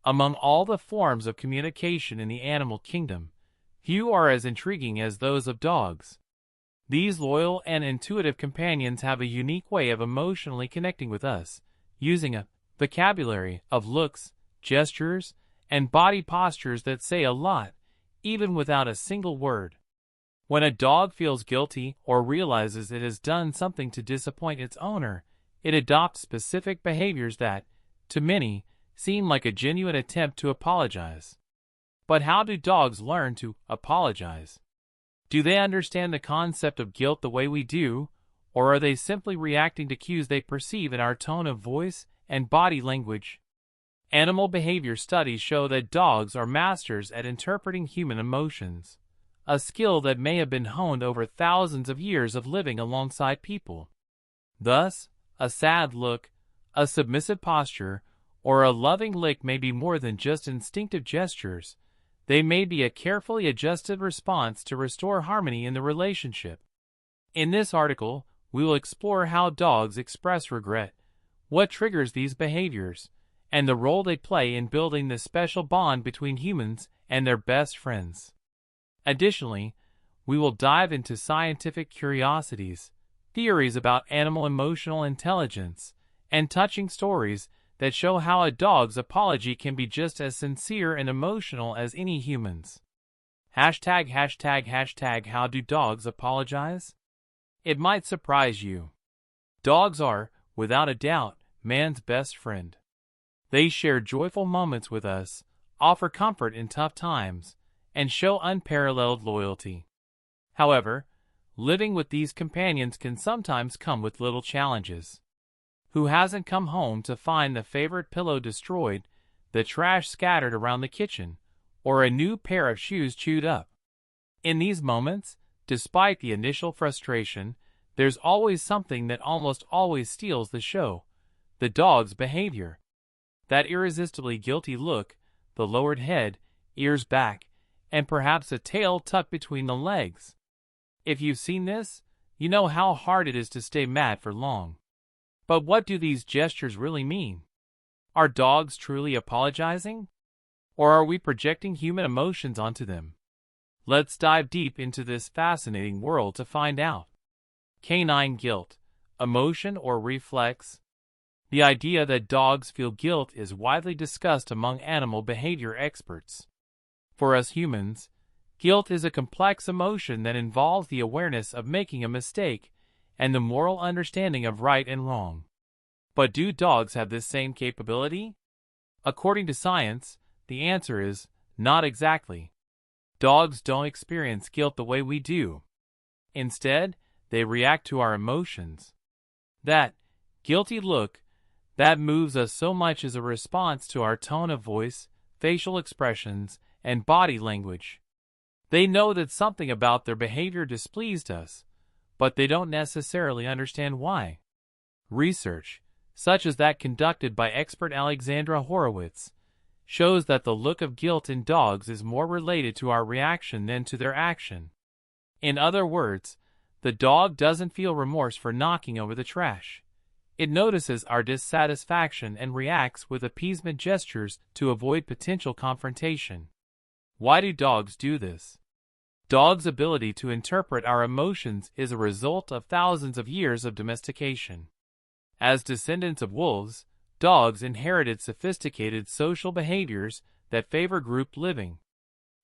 Among all the forms of communication in the animal kingdom, few are as intriguing as those of dogs. These loyal and intuitive companions have a unique way of emotionally connecting with us, using a vocabulary of looks, gestures, and body postures that say a lot, even without a single word. When a dog feels guilty or realizes it has done something to disappoint its owner, it adopts specific behaviors that, to many, seem like a genuine attempt to apologize. But how do dogs learn to apologize? Do they understand the concept of guilt the way we do, or are they simply reacting to cues they perceive in our tone of voice and body language? Animal behavior studies show that dogs are masters at interpreting human emotions, a skill that may have been honed over thousands of years of living alongside people. Thus, a sad look, a submissive posture, or a loving lick may be more than just instinctive gestures. They may be a carefully adjusted response to restore harmony in the relationship. In this article, we will explore how dogs express regret, what triggers these behaviors, and the role they play in building this special bond between humans and their best friends. Additionally, we will dive into scientific curiosities, theories about animal emotional intelligence, and touching stories that show how a dog's apology can be just as sincere and emotional as any human's. How do dogs apologize? It might surprise you. Dogs are, without a doubt, man's best friend. They share joyful moments with us, offer comfort in tough times, and show unparalleled loyalty. However, living with these companions can sometimes come with little challenges. Who hasn't come home to find the favorite pillow destroyed, the trash scattered around the kitchen, or a new pair of shoes chewed up? In these moments, despite the initial frustration, there's always something that almost always steals the show: the dog's behavior. That irresistibly guilty look, the lowered head, ears back, and perhaps a tail tucked between the legs. If you've seen this, you know how hard it is to stay mad for long. But what do these gestures really mean? Are dogs truly apologizing? Or are we projecting human emotions onto them? Let's dive deep into this fascinating world to find out. Canine guilt, emotion or reflex? The idea that dogs feel guilt is widely discussed among animal behavior experts. For us humans, guilt is a complex emotion that involves the awareness of making a mistake and the moral understanding of right and wrong. But do dogs have this same capability? According to science, the answer is not exactly. Dogs don't experience guilt the way we do. Instead, they react to our emotions. That guilty look that moves us so much is a response to our tone of voice, facial expressions, and body language. They know that something about their behavior displeased us, but they don't necessarily understand why. Research, such as that conducted by expert Alexandra Horowitz, shows that the look of guilt in dogs is more related to our reaction than to their action. In other words, the dog doesn't feel remorse for knocking over the trash. It notices our dissatisfaction and reacts with appeasement gestures to avoid potential confrontation. Why do dogs do this? Dogs' ability to interpret our emotions is a result of thousands of years of domestication. As descendants of wolves, dogs inherited sophisticated social behaviors that favor group living.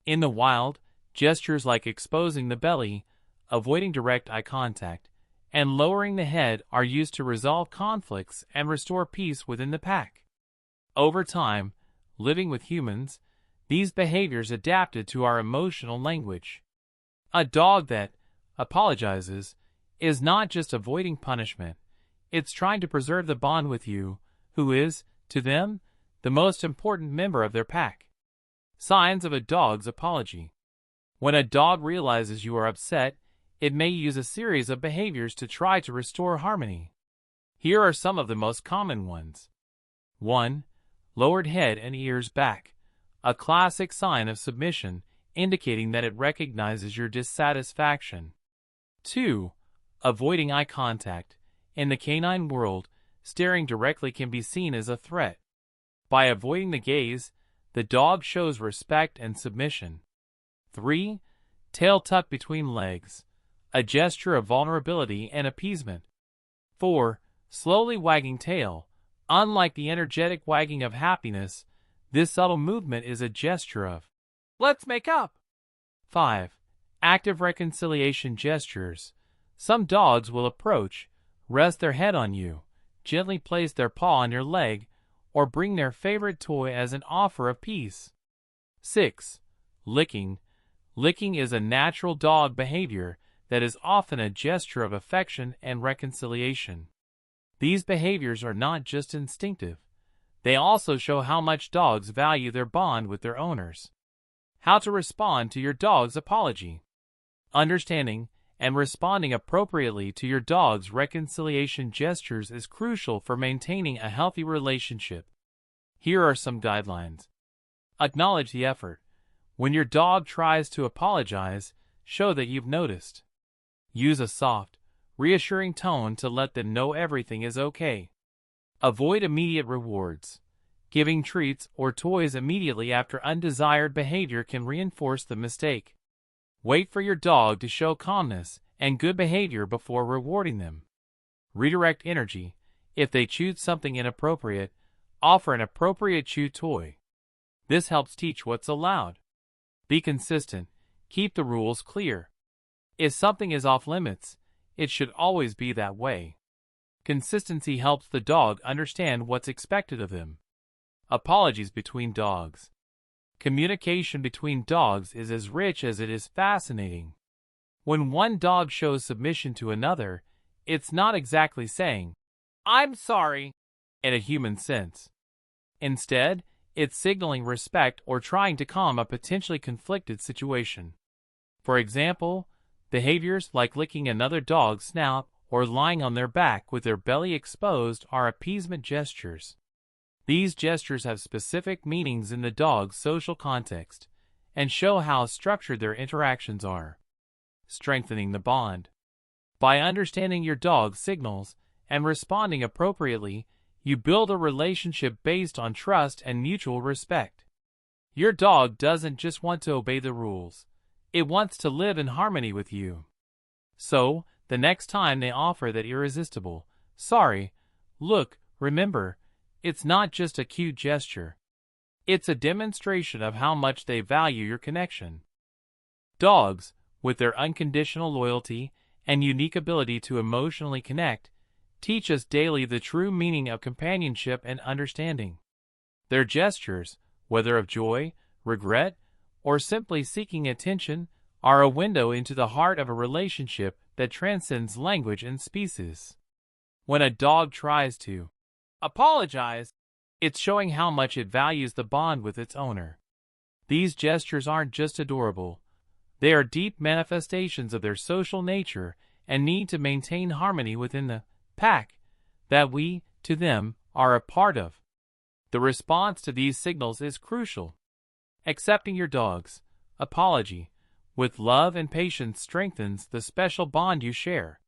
In the wild, gestures like exposing the belly, avoiding direct eye contact, and lowering the head are used to resolve conflicts and restore peace within the pack. Over time, living with humans, these behaviors adapted to our emotional language. A dog that apologizes is not just avoiding punishment, it's trying to preserve the bond with you, who is, to them, the most important member of their pack. Signs of a dog's apology. When a dog realizes you are upset, it may use a series of behaviors to try to restore harmony. Here are some of the most common ones. 1. Lowered head and ears back, a classic sign of submission, indicating that it recognizes your dissatisfaction. 2. Avoiding eye contact. In the canine world, staring directly can be seen as a threat. By avoiding the gaze, the dog shows respect and submission. 3. Tail tucked between legs, a gesture of vulnerability and appeasement. 4. Slowly wagging tail. Unlike the energetic wagging of happiness, this subtle movement is a gesture of, "Let's make up." 5. Active reconciliation gestures. Some dogs will approach, rest their head on you, gently place their paw on your leg, or bring their favorite toy as an offer of peace. 6. Licking. Licking is a natural dog behavior that is often a gesture of affection and reconciliation. These behaviors are not just instinctive. They also show how much dogs value their bond with their owners. How to respond to your dog's apology. Understanding and responding appropriately to your dog's reconciliation gestures is crucial for maintaining a healthy relationship. Here are some guidelines. Acknowledge the effort. When your dog tries to apologize, show that you've noticed. Use a soft, reassuring tone to let them know everything is okay. Avoid immediate rewards. Giving treats or toys immediately after undesired behavior can reinforce the mistake. Wait for your dog to show calmness and good behavior before rewarding them. Redirect energy. If they choose something inappropriate, offer an appropriate chew toy. This helps teach what's allowed. Be consistent. Keep the rules clear. If something is off limits, it should always be that way. Consistency helps the dog understand what's expected of them. Apologies between dogs. Communication between dogs is as rich as it is fascinating. When one dog shows submission to another, it's not exactly saying, "I'm sorry," in a human sense. Instead, it's signaling respect or trying to calm a potentially conflicted situation. For example, behaviors like licking another dog's snout or lying on their back with their belly exposed are appeasement gestures. These gestures have specific meanings in the dog's social context and show how structured their interactions are. Strengthening the bond. By understanding your dog's signals and responding appropriately, you build a relationship based on trust and mutual respect. Your dog doesn't just want to obey the rules. It wants to live in harmony with you. So, the next time they offer that irresistible, "Sorry," look, remember, it's not just a cute gesture. It's a demonstration of how much they value your connection. Dogs, with their unconditional loyalty and unique ability to emotionally connect, teach us daily the true meaning of companionship and understanding. Their gestures, whether of joy, regret, or simply seeking attention, are a window into the heart of a relationship that transcends language and species. When a dog tries to apologize, it's showing how much it values the bond with its owner. These gestures aren't just adorable. They are deep manifestations of their social nature and need to maintain harmony within the pack that we, to them, are a part of. The response to these signals is crucial. Accepting your dog's apology with love and patience strengthens the special bond you share.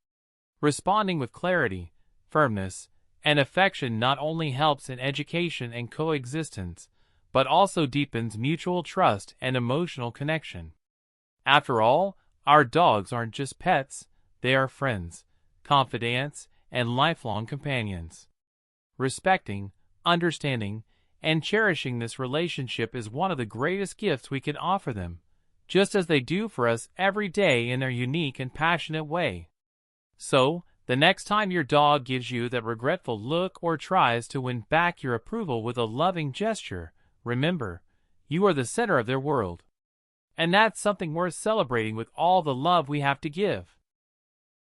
Responding with clarity, firmness, and affection not only helps in education and coexistence, but also deepens mutual trust and emotional connection. After all, our dogs aren't just pets, they are friends, confidants, and lifelong companions. Respecting, understanding, and cherishing this relationship is one of the greatest gifts we can offer them, just as they do for us every day in their unique and passionate way. So, the next time your dog gives you that regretful look or tries to win back your approval with a loving gesture, remember, you are the center of their world. And that's something worth celebrating with all the love we have to give.